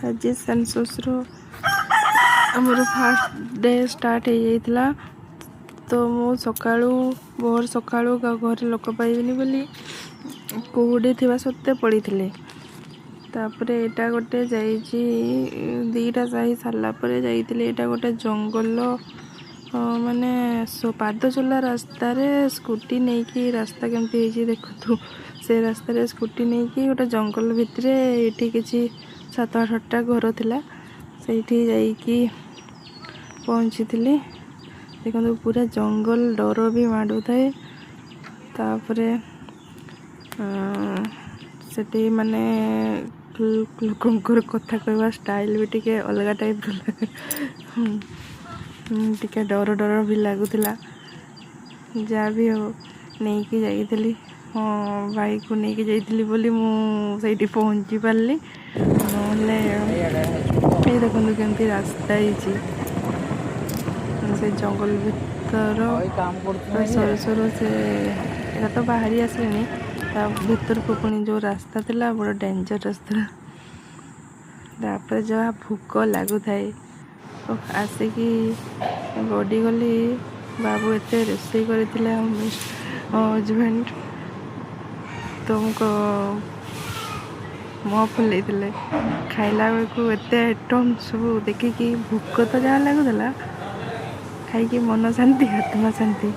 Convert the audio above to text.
आज सेंसस आमर fast day start हो जाइଥିଲା तो मु सकाळू भोर सकाळू घर लोक पाइबेनी बोली कुहुडी थिबा सत्ते पड़ीथिले तापरे एटा गोटे जाइछि दीटा साही सारला परे जाइथिले एटा गोटे जंगल माने पाद चला रास्ता रे स्कूटी नहीं कि रास्ता केमती होइछि देखु से रास्ता रे स्कूटी नहीं कि गोटे जंगल भितरे एठी किछि 7-8टा घर थिला सेठी जाइकी पहुँची थी देखो पूरा जंगल डर भी माडू थाए तापरे सेठी माने लोकंकर कथा कहवा स्टाइल भी टिके अलग टाइप टिके डर डर भी लगुला जहाँ भी हो नहीं कि जाइली हाँ भाई को नहीं कि जाइली बोली मुझे पहुँची पार्ली ये देखो केमती रास्ता से जंगल भीतर सर सर से तो बाहरी आसलेनी भीतर को पुणी जो रास्ता थिला बड़ा डेंजर रास्ता तापर जहाँ भूक लगु थाए आसिकी गड़ी गली बाबू एत रोषे करथिले हजबैंड तुमको मुँह फुले खाइला बेलू एत आइटम सब देखिकी भूक तो जहाँ लगुला खाई मन शांति आत्मा शांति।